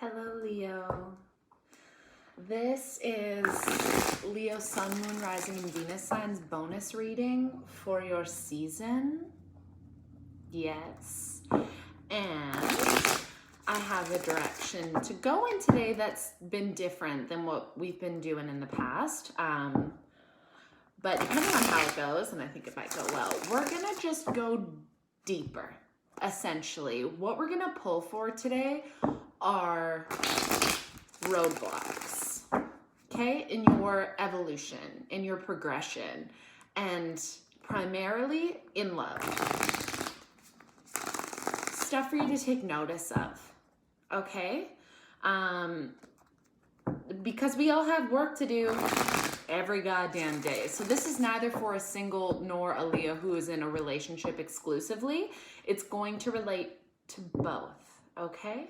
Hello, Leo. This is Leo Sun, Moon, Rising, and Venus signs bonus reading for your season. Yes. And I have a direction to go in today that's been different than what we've been doing in the past. But depending on how it goes, and I think it might go well, we're going to just go deeper, essentially. What we're going to pull for today are roadblocks, okay, in your evolution, in your progression, and primarily in love. Stuff for you to take notice of, okay? Because we all have work to do every goddamn day. So this is neither for a single nor a Leo who is in a relationship exclusively. It's going to relate to both, okay?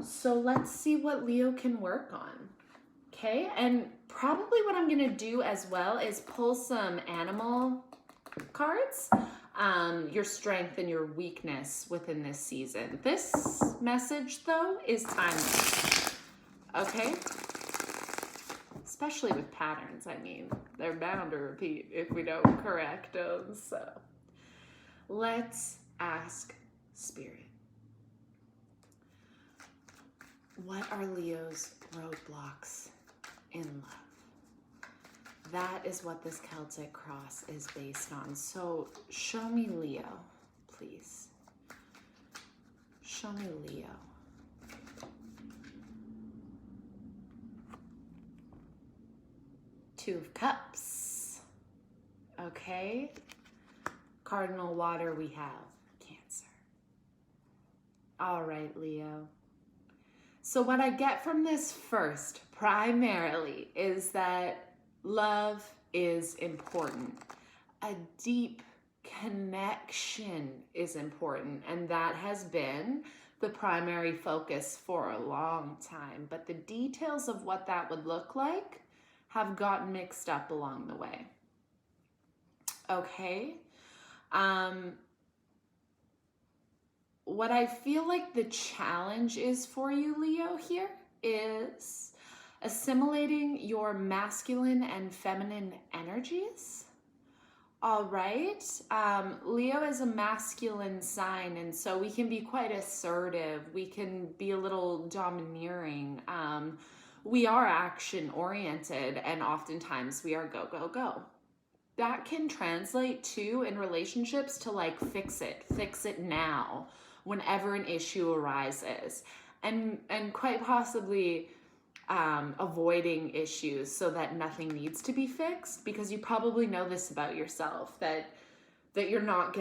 So let's see what Leo can work on, okay? And probably what I'm gonna do as well is pull some animal cards, your strength and your weakness within this season. This message, though, is timeless, okay? Especially with patterns. I mean, they're bound to repeat if we don't correct them. So let's ask Spirit. What are Leo's roadblocks in love? That is what this Celtic cross is based on. So show me Leo, please. Show me Leo. Two of Cups. Okay. Cardinal water we have. Cancer. All right, Leo. So what I get from this first, primarily, is that love is important. A deep connection is important, and that has been the primary focus for a long time. But the details of what that would look like have gotten mixed up along the way. Okay? What I feel like the challenge is for you, Leo, here is assimilating your masculine and feminine energies. All right. Leo is a masculine sign, and so we can be quite assertive. We can be a little domineering. We are action-oriented, and oftentimes we are go, go, go. That can translate to, in relationships, to like fix it now, whenever an issue arises, and quite possibly avoiding issues so that nothing needs to be fixed, because you probably know this about yourself, that you're not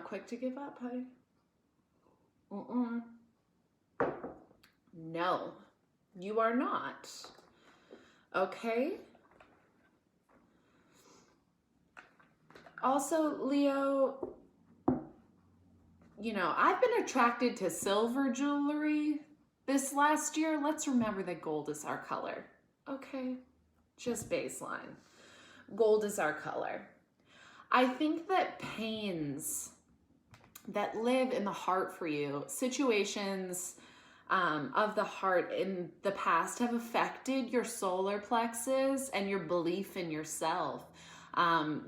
quick to give up, honey. No, you are not. Okay? Also, Leo, you know, I've been attracted to silver jewelry this last year. Let's remember that gold is our color, okay? Just baseline. Gold is our color. I think that pains that live in the heart for you, situations of the heart in the past have affected your solar plexus and your belief in yourself.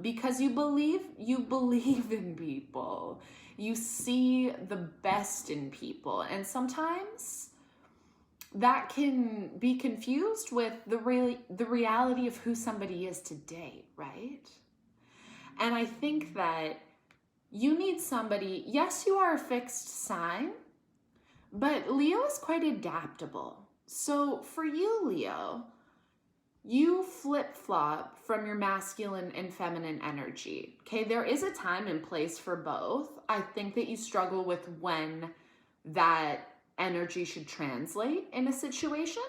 Because you believe in people. You see the best in people, and sometimes that can be confused with the reality of who somebody is today, right? And I think that you need somebody. Yes, you are a fixed sign, but Leo is quite adaptable. So for you, Leo, you flip-flop from your masculine and feminine energy, okay? There is a time and place for both. I think that you struggle with when that energy should translate in a situation.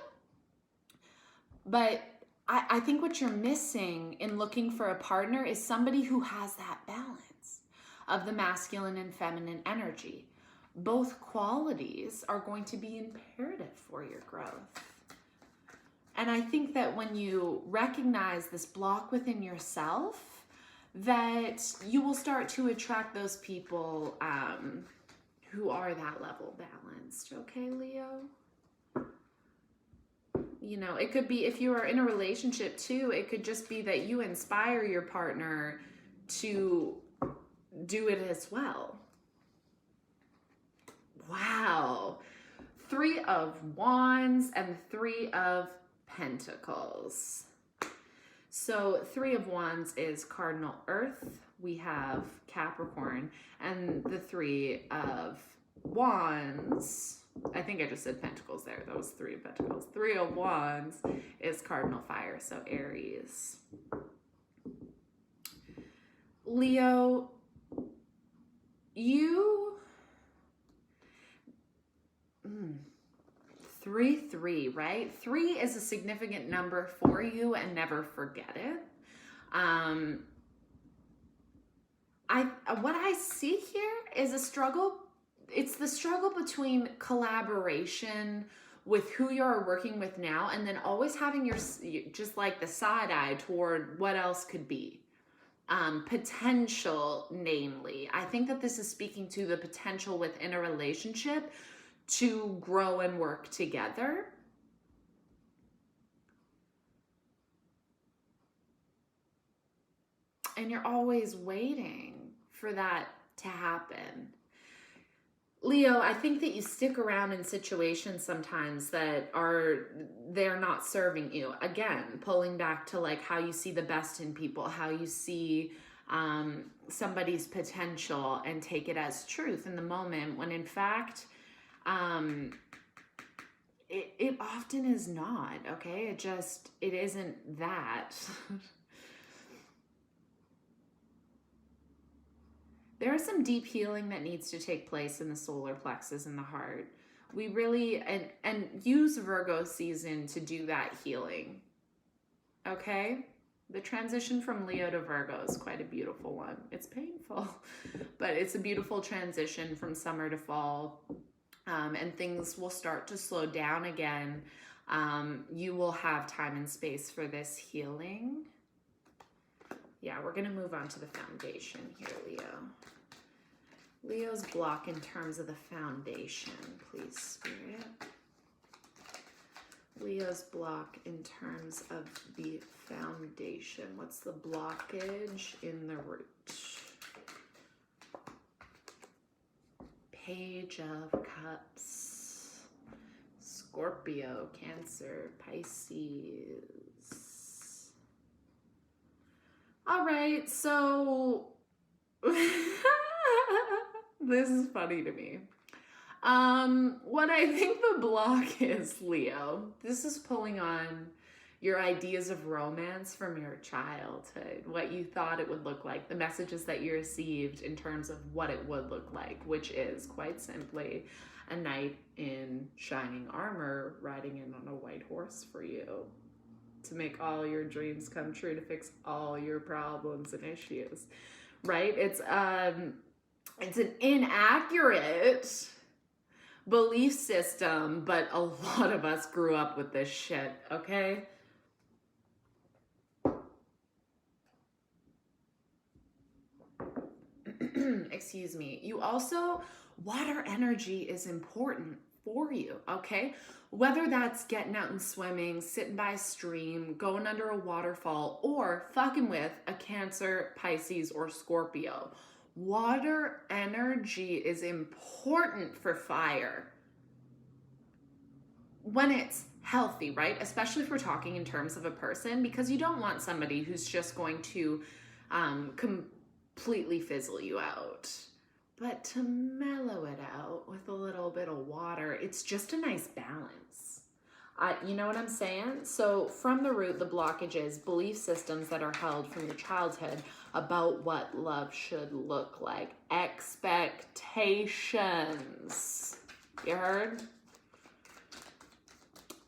But I think what you're missing in looking for a partner is somebody who has that balance of the masculine and feminine energy. Both qualities are going to be imperative for your growth. And I think that when you recognize this block within yourself, that you will start to attract those people who are that level balanced, okay, Leo? You know, it could be, if you are in a relationship too, it could just be that you inspire your partner to do it as well. Wow. 3 of Wands and 3 of Pentacles. So 3 of Wands is cardinal Earth. We have Capricorn, and the 3 of Wands, I think I just said Pentacles there. That was 3 of Pentacles. 3 of Wands is cardinal fire, so Aries. Leo, you 3, right? 3 is a significant number for you, and never forget it. What I see here is a struggle. It's the struggle between collaboration with who you're working with now, and then always having your, just like the side eye toward what else could be. Potential, namely. I think that this is speaking to the potential within a relationship to grow and work together. And you're always waiting for that to happen. Leo, I think that you stick around in situations sometimes that they're not serving you. Again, pulling back to like how you see the best in people, how you see somebody's potential and take it as truth in the moment, when in fact, it often is not, okay? It isn't that. There is some deep healing that needs to take place in the solar plexus in the heart. We really, and use Virgo season to do that healing, okay? The transition from Leo to Virgo is quite a beautiful one. It's painful, but it's a beautiful transition from summer to fall, and things will start to slow down again. You will have time and space for this healing. Yeah, we're going to move on to the foundation here, Leo. Leo's block in terms of the foundation, please, Spirit. Leo's block in terms of the foundation. What's the blockage in the root? Page of Cups. Scorpio, Cancer, Pisces. All right, so this is funny to me. What I think the block is, Leo, this is pulling on your ideas of romance from your childhood, what you thought it would look like, the messages that you received in terms of what it would look like, which is quite simply a knight in shining armor riding in on a white horse for you to make all your dreams come true, to fix all your problems and issues, right? It's an inaccurate belief system, but a lot of us grew up with this shit, okay? Excuse me. You also, water energy is important for you, okay? Whether that's getting out and swimming, sitting by a stream, going under a waterfall, or fucking with a Cancer, Pisces, or Scorpio. Water energy is important for fire when it's healthy, right? Especially if we're talking in terms of a person, because you don't want somebody who's just going to completely fizzle you out. But to mellow it out with a little bit of water, it's just a nice balance. You know what I'm saying? So from the root, the blockages, belief systems that are held from your childhood about what love should look like. Expectations. You heard?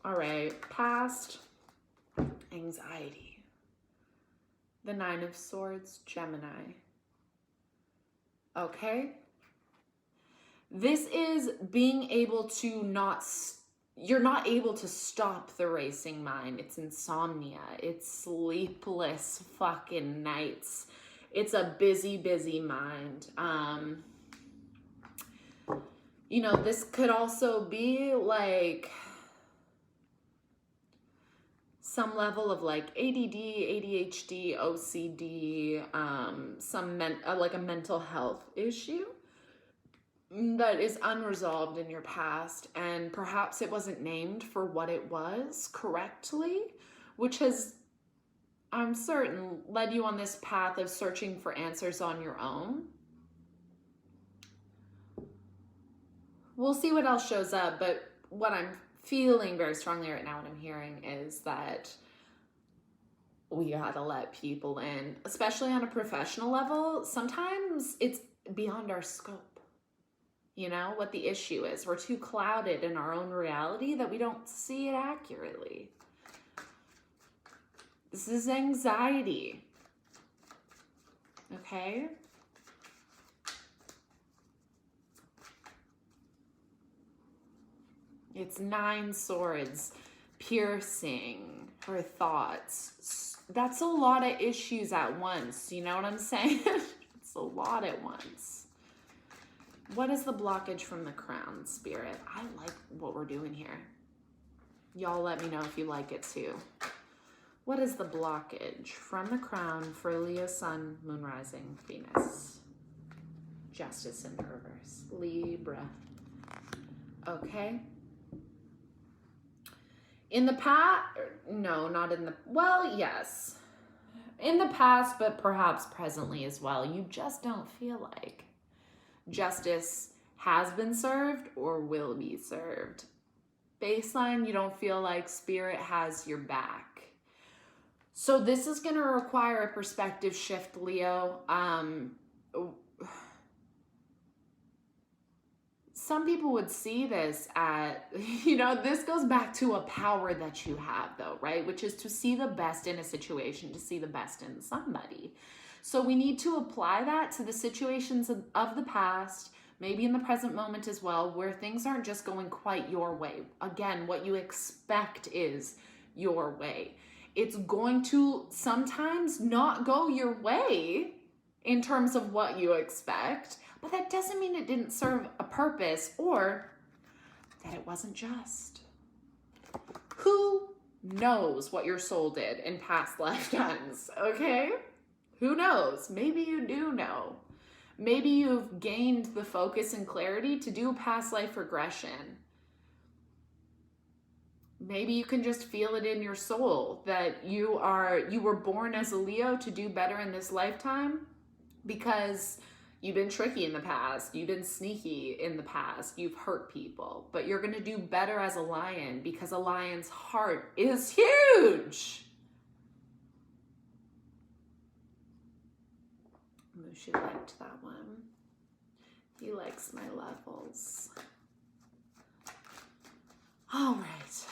All right. Past anxiety. The 9 of Swords, Gemini. Okay? This is being able to you're not able to stop the racing mind. It's insomnia. It's sleepless fucking nights. It's a busy, busy mind. You know, this could also be like some level of like ADD, ADHD, OCD, like a mental health issue that is unresolved in your past, and perhaps it wasn't named for what it was correctly, which has, I'm certain, led you on this path of searching for answers on your own. We'll see what else shows up, but what I'm feeling very strongly right now, what I'm hearing is that we gotta let people in, especially on a professional level. Sometimes it's beyond our scope, you know, what the issue is. We're too clouded in our own reality that we don't see it accurately. This is anxiety, okay? It's 9 swords, piercing her thoughts. That's a lot of issues at once. You know what I'm saying? It's a lot at once. What is the blockage from the crown, Spirit? I like what we're doing here. Y'all let me know if you like it too. What is the blockage from the crown for Leo, Sun, Moon, Rising, Venus? Justice in the reverse. Libra. Okay. In the past, no, not in the, well, yes. In the past, but perhaps presently as well, you just don't feel like justice has been served or will be served. Baseline, you don't feel like Spirit has your back. So this is going to require a perspective shift, Leo. Some people would see this at, you know, this goes back to a power that you have though, right? Which is to see the best in a situation, to see the best in somebody. So we need to apply that to the situations of the past, maybe in the present moment as well, where things aren't just going quite your way. Again, what you expect is your way. It's going to sometimes not go your way in terms of what you expect, but that doesn't mean it didn't serve a purpose or that it wasn't just. Who knows what your soul did in past lifetimes, okay? Who knows? Maybe you do know. Maybe you've gained the focus and clarity to do past life regression. Maybe you can just feel it in your soul that you were born as a Leo to do better in this lifetime because you've been tricky in the past, you've been sneaky in the past, you've hurt people, but you're gonna do better as a lion because a lion's heart is huge. Mushu liked that one. He likes my levels. All right.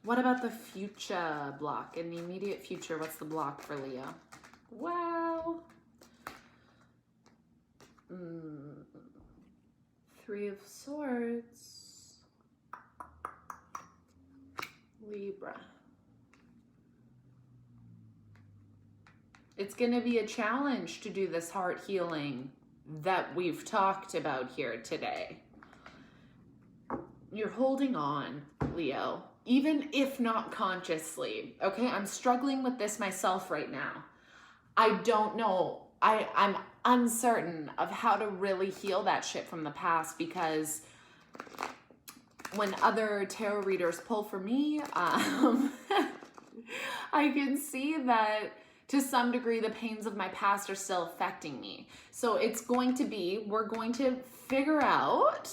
What about the future block? In the immediate future, what's the block for Leo? Wow. 3 of Swords. Libra. It's going to be a challenge to do this heart healing that we've talked about here today. You're holding on, Leo, even if not consciously. Okay, I'm struggling with this myself right now. I don't know. I'm uncertain of how to really heal that shit from the past because when other tarot readers pull for me, I can see that to some degree the pains of my past are still affecting me. So it's going to be, we're going to figure out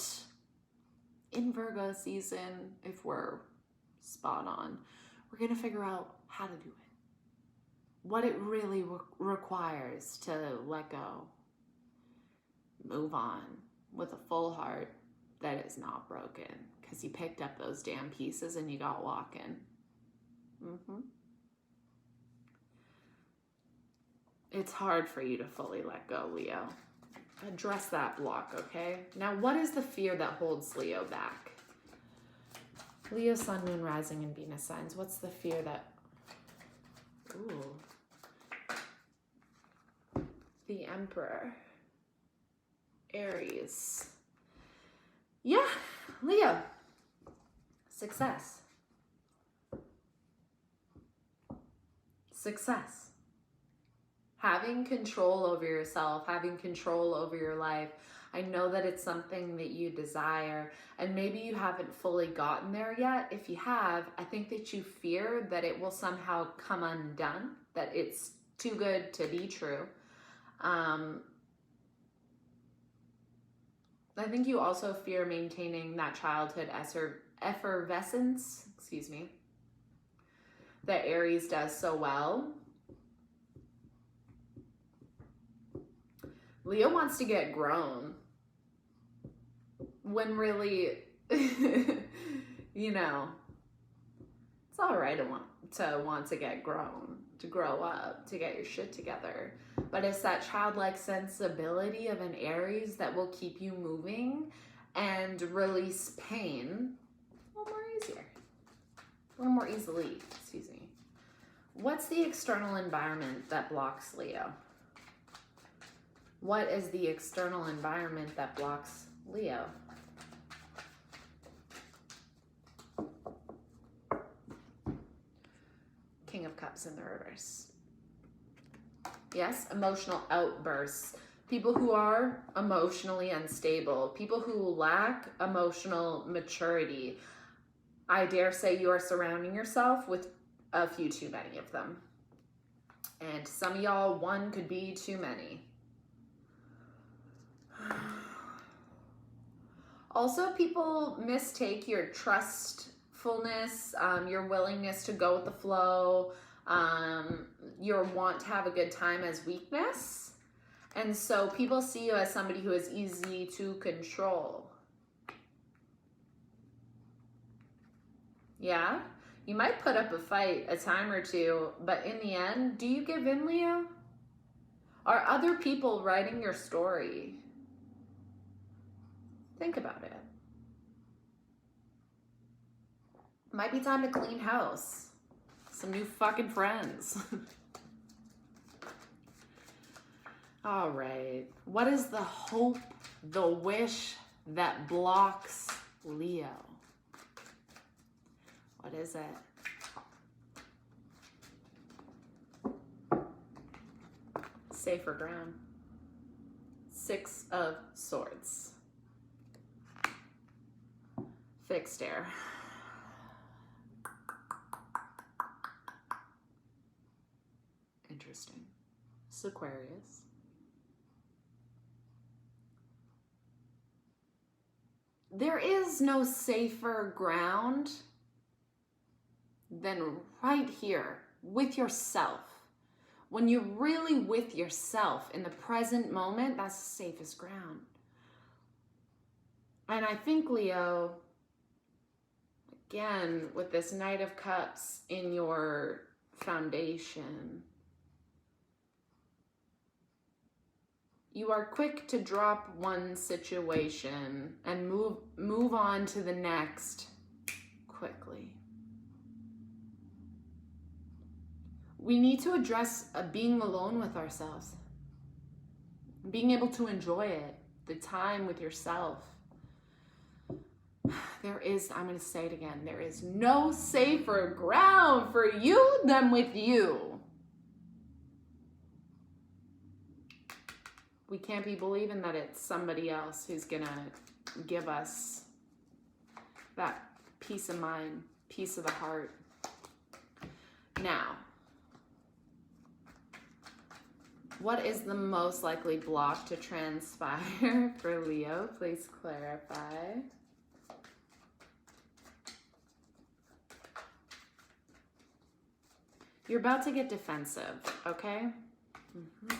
in Virgo season, if we're spot on, we're going to figure out how to do it. What it really requires to let go. Move on with a full heart that is not broken because you picked up those damn pieces and you got walking. It's hard for you to fully let go, Leo. Address that block, okay? Now, what is the fear that holds Leo back? Leo, Sun, Moon, Rising, and Venus signs. What's the fear that... Ooh. The Emperor. Aries. Yeah, Leo. Success. Success. Having control over yourself, having control over your life. I know that it's something that you desire, and maybe you haven't fully gotten there yet. If you have, I think that you fear that it will somehow come undone, that it's too good to be true. I think you also fear maintaining that childhood effervescence, that Aries does so well. Leo wants to get grown. When really, you know, it's all right to want to get grown, to grow up, to get your shit together. But it's that childlike sensibility of an Aries that will keep you moving and release pain a little more easily, What's the external environment that blocks Leo? What is the external environment that blocks Leo? King of Cups in the reverse. Yes, emotional outbursts. People who are emotionally unstable. People who lack emotional maturity. I dare say you are surrounding yourself with a few too many of them. And some of y'all, one could be too many. Also, people mistake your trustfulness, your willingness to go with the flow, your want to have a good time as weakness. And so people see you as somebody who is easy to control. Yeah? You might put up a fight a time or two, but in the end, do you give in, Leo? Are other people writing your story? Think about it. Might be time to clean house. Some new fucking friends. All right. What is the hope, the wish that blocks Leo? What is it? Safer ground. 6 of Swords. Fixed air. Interesting. It's Aquarius. There is no safer ground than right here with yourself. When you're really with yourself in the present moment, that's the safest ground. And I think, Leo, again, with this Knight of Cups in your foundation, you are quick to drop one situation and move on to the next quickly. We need to address being alone with ourselves, being able to enjoy it, the time with yourself. I'm going to say it again, there is no safer ground for you than with you. We can't be believing that it's somebody else who's going to give us that peace of mind, peace of the heart. Now, what is the most likely block to transpire for Leo? Please clarify. You're about to get defensive, okay? Mm-hmm.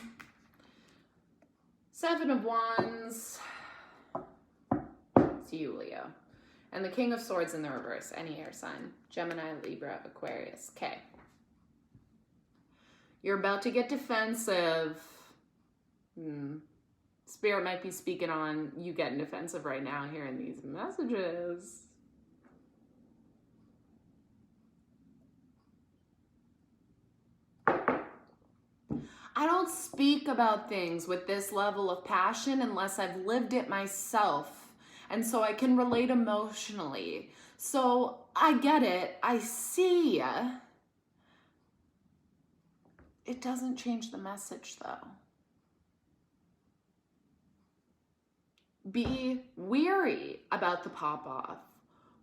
7 of Wands. It's you, Leo. And the King of Swords in the reverse. Any air sign. Gemini, Libra, Aquarius. Okay. You're about to get defensive. Spirit might be speaking on you getting defensive right now hearing these messages. I don't speak about things with this level of passion unless I've lived it myself And so I can relate emotionally. So I get it. I see ya. It doesn't change the message though. Be weary about the pop-off.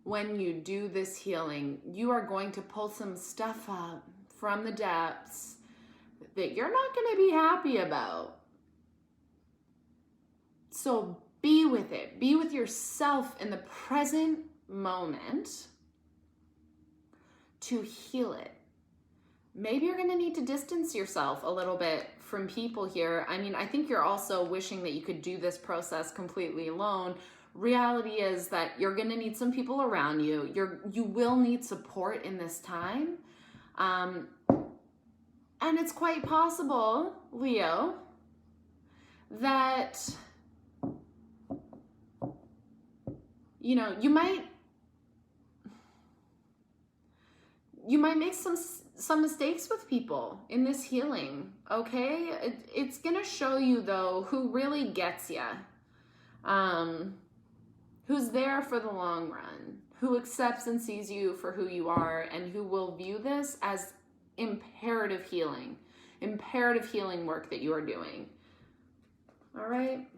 When you do this healing, you are going to pull some stuff up from the depths that you're not going to be happy about. So be with it. Be with yourself in the present moment to heal it. Maybe you're going to need to distance yourself a little bit from people here. I mean, I think you're also wishing that you could do this process completely alone. Reality is that you're going to need some people around you. You will need support in this time. And it's quite possible, Leo, that, you know, you might make some mistakes with people in this healing, okay? It's gonna show you, though, who really gets ya. Who's there for the long run, who accepts and sees you for who you are, and who will view this as imperative healing work that you are doing. All right?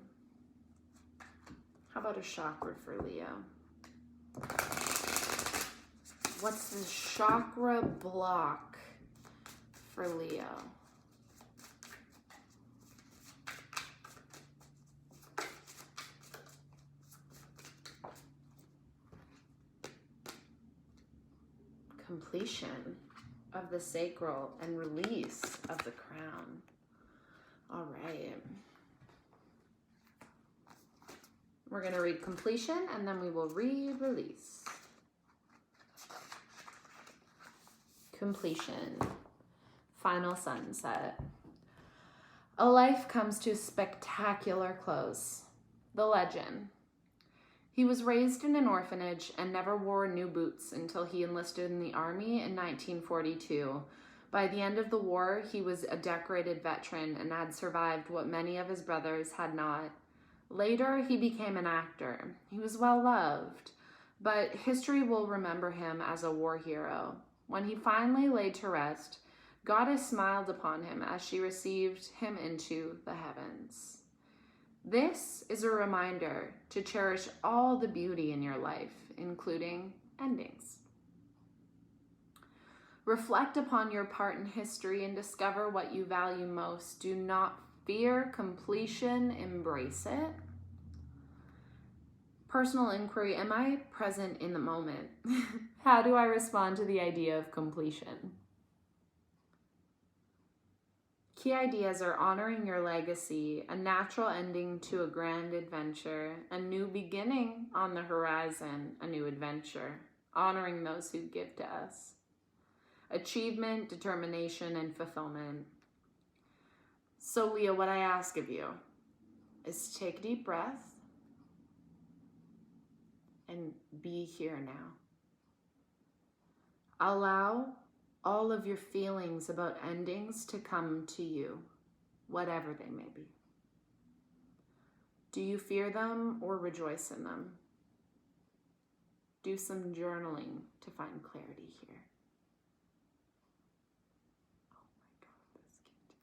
How about a chakra for Leo? What's the chakra block for Leo? Completion of the sacral and release of the crown. All right. We're going to read completion and then we will read release. Completion. Final sunset. A life comes to a spectacular close. The legend. He was raised in an orphanage and never wore new boots until he enlisted in the army in 1942. By the end of the war, he was a decorated veteran and had survived what many of his brothers had not. Later, he became an actor. He was well loved, but history will remember him as a war hero. When he finally laid to rest, Goddess smiled upon him as she received him into the heavens. This is a reminder to cherish all the beauty in your life, including endings. Reflect upon your part in history and discover what you value most. Do not fear completion, embrace it. Personal inquiry, am I present in the moment? How do I respond to the idea of completion? Key ideas are honoring your legacy, a natural ending to a grand adventure, a new beginning on the horizon, a new adventure, honoring those who give to us, achievement, determination, and fulfillment. So, Leo, what I ask of you is to take a deep breath and be here now. Allow all of your feelings about endings to come to you, whatever they may be. Do you fear them or rejoice in them? Do some journaling to find clarity here. Oh my God, that's cute.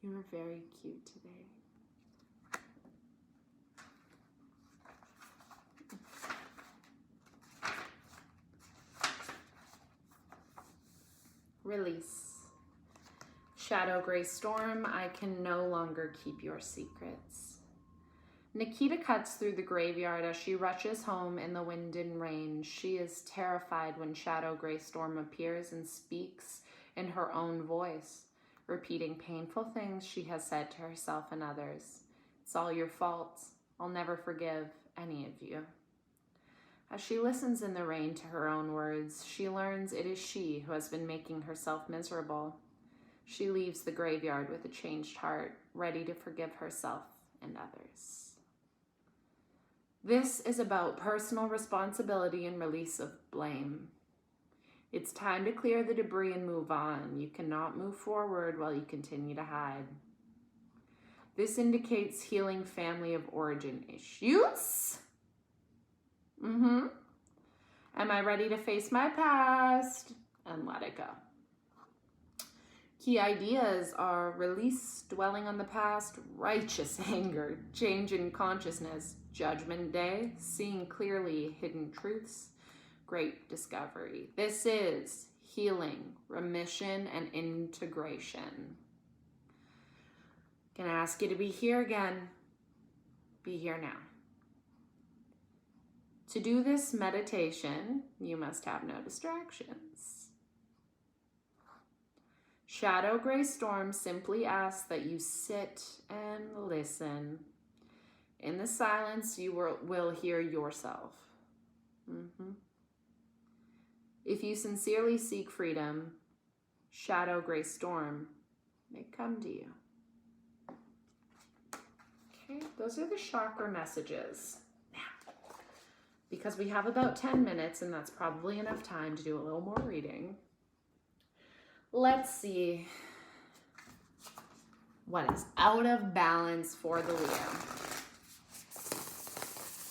You are very cute today. Release. Shadow Gray Storm, I can no longer keep your secrets. Nikita cuts through the graveyard as she rushes home in the wind and rain. She is terrified when Shadow Gray Storm appears and speaks in her own voice, repeating painful things she has said to herself and others. It's all your fault. I'll never forgive any of you. As she listens in the rain to her own words, she learns it is she who has been making herself miserable. She leaves the graveyard with a changed heart, ready to forgive herself and others. This is about personal responsibility and release of blame. It's time to clear the debris and move on. You cannot move forward while you continue to hide. This indicates healing family of origin issues. Am I ready to face my past and let it go? Key ideas are release dwelling on the past, righteous anger, change in consciousness, judgment day, seeing clearly hidden truths, great discovery. This is healing, remission, and integration. Gonna ask you to be here again. Be here now. To do this meditation, you must have no distractions. Shadow Gray Storm simply asks that you sit and listen. In the silence, you will hear yourself. If you sincerely seek freedom, Shadow Gray Storm may come to you. Okay, those are the chakra messages. Now, because we have about 10 minutes, and that's probably enough time to do a little more reading, let's see what is out of balance for the Leo.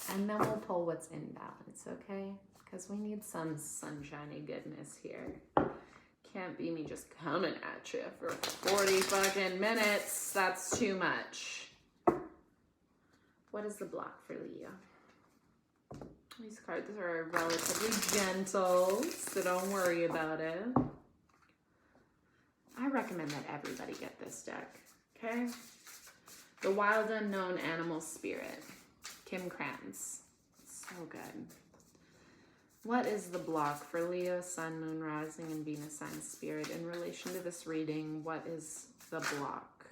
And then we'll pull what's in balance, okay? Because we need some sunshiny goodness here. Can't be me just coming at you for 40 fucking minutes. That's too much. What is the block for Leo? These cards are relatively gentle, so don't worry about it. I recommend that everybody get this deck, okay? The Wild Unknown Animal Spirit, Kim Krantz. So good. What is the block for Leo, Sun, Moon, Rising, and Venus sign spirit in relation to this reading? What is the block?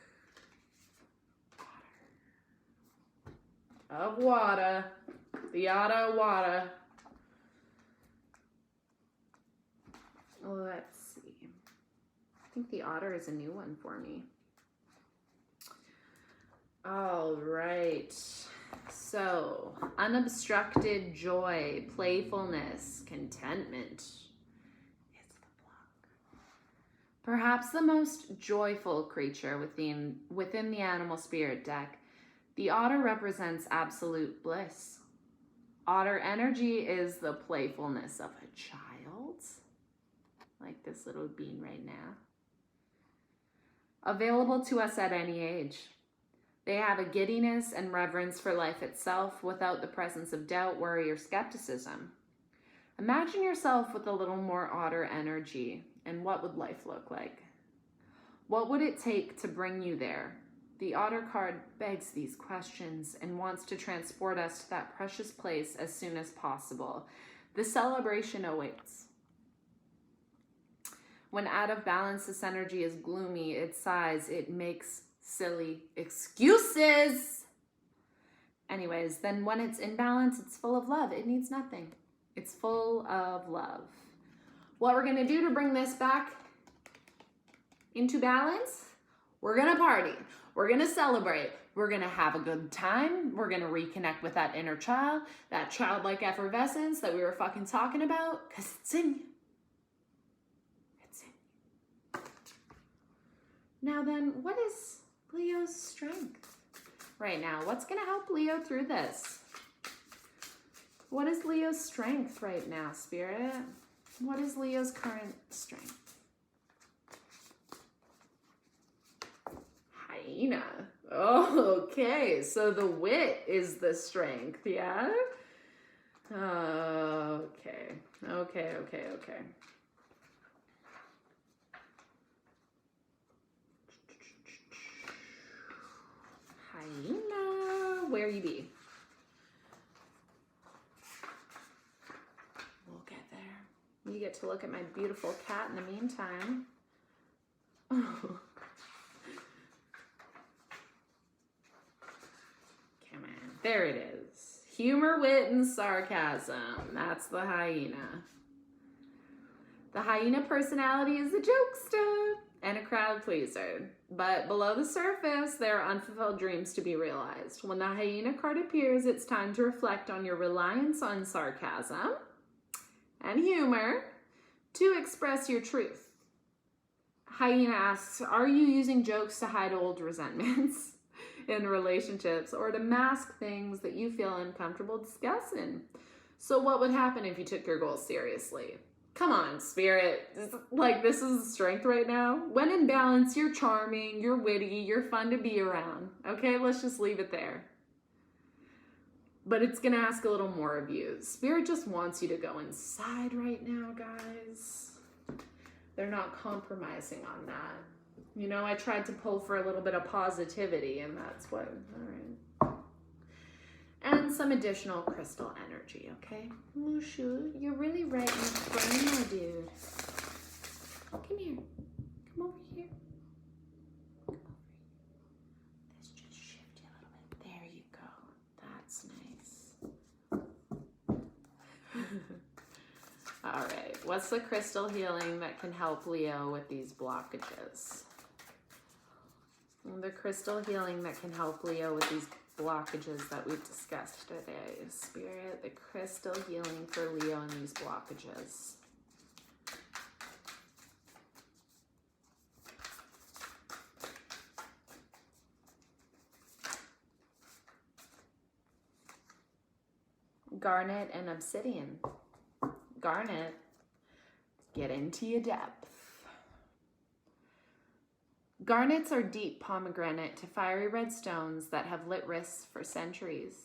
Water. Of water. The Otta Water. Let's see. I think the otter is a new one for me. All right. So, unobstructed joy, playfulness, contentment. It's the block. Perhaps the most joyful creature within the animal spirit deck, the otter represents absolute bliss. Otter energy is the playfulness of a child, like this little bean right now. Available to us at any age. They have a giddiness and reverence for life itself without the presence of doubt, worry, or skepticism. Imagine yourself with a little more otter energy, and what would life look like? What would it take to bring you there? The otter card begs these questions and wants to transport us to that precious place as soon as possible. The celebration awaits. When out of balance, this energy is gloomy, it sighs, it makes silly excuses. Anyways, then when it's in balance, it's full of love. It needs nothing. It's full of love. What we're gonna do to bring this back into balance, we're gonna party. We're gonna celebrate. We're gonna have a good time. We're gonna reconnect with that inner child, that childlike effervescence that we were fucking talking about, because it's in you. It's in you. Now then, what is Leo's strength right now? What's gonna help Leo through this? What is Leo's strength right now, Spirit? What is Leo's current strength? Hyena. Oh, okay. So the wit is the strength, yeah? Okay. Hyena, where you be? We'll get there. You get to look at my beautiful cat in the meantime. Oh. Come on, there it is. Humor, wit, and sarcasm. That's the hyena. The hyena personality is a jokester and a crowd pleaser. But below the surface, there are unfulfilled dreams to be realized. When the hyena card appears, it's time to reflect on your reliance on sarcasm and humor to express your truth. Hyena asks, are you using jokes to hide old resentments in relationships or to mask things that you feel uncomfortable discussing? So what would happen if you took your goals seriously? Come on, Spirit. Like, this is the strength right now. When in balance, you're charming, you're witty, you're fun to be around. Okay, let's just leave it there. But it's going to ask a little more of you. Spirit just wants you to go inside right now, guys. They're not compromising on that. You know, I tried to pull for a little bit of positivity, and that's what, all right. And some additional crystal energy, okay? Mushu, you're really right in front, my dude. Come here. Come over here. Come over here. Let's just shift you a little bit. There you go. That's nice. All right. What's the crystal healing that can help Leo with these blockages? The crystal healing that can help Leo with these blockages that we've discussed today. Spirit, the crystal healing for Leo and these blockages. Garnet and obsidian. Garnet, get into your depth. Garnets are deep pomegranate to fiery red stones that have lit wrists for centuries.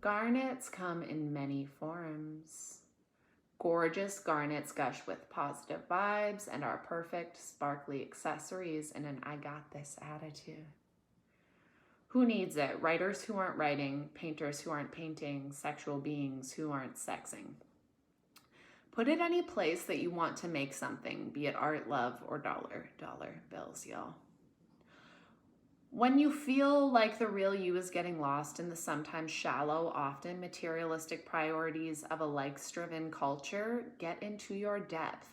Garnets come in many forms. Gorgeous garnets gush with positive vibes and are perfect, sparkly accessories in an I got this attitude. Who needs it? Writers who aren't writing, painters who aren't painting, sexual beings who aren't sexing. Put it any place that you want to make something, be it art, love, or dollar bills, y'all. When you feel like the real you is getting lost in the sometimes shallow, often materialistic priorities of a likes-driven culture, get into your depth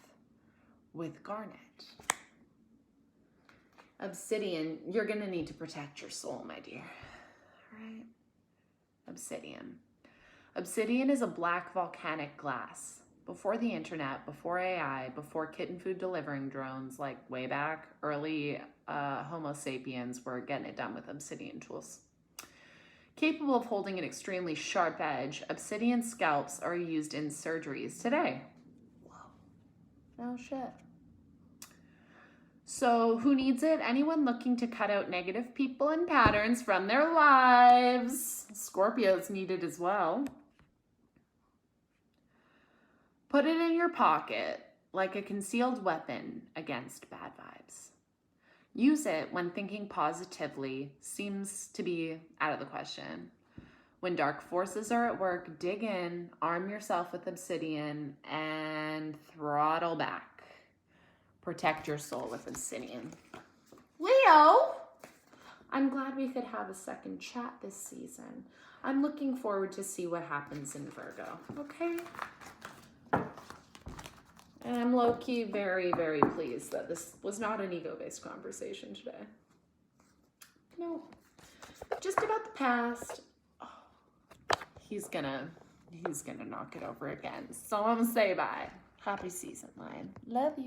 with garnet. Obsidian, you're going to need to protect your soul, my dear. All right? Obsidian. Obsidian is a black volcanic glass. Before the internet, before AI, before kitten food delivering drones, like way back, early Homo sapiens were getting it done with obsidian tools. Capable of holding an extremely sharp edge, obsidian scalps are used in surgeries today. Whoa. Oh shit. So who needs it? Anyone looking to cut out negative people and patterns from their lives. Scorpios need it as well. Put it in your pocket like a concealed weapon against bad vibes. Use it when thinking positively seems to be out of the question. When dark forces are at work, dig in, arm yourself with obsidian, and throttle back. Protect your soul with obsidian. Leo, I'm glad we could have a second chat this season. I'm looking forward to see what happens in Virgo, okay? And I'm low-key very, very pleased that this was not an ego-based conversation today. No, just about the past. Oh, he's gonna knock it over again. So I'm gonna say bye. Happy season, Lion. Love you.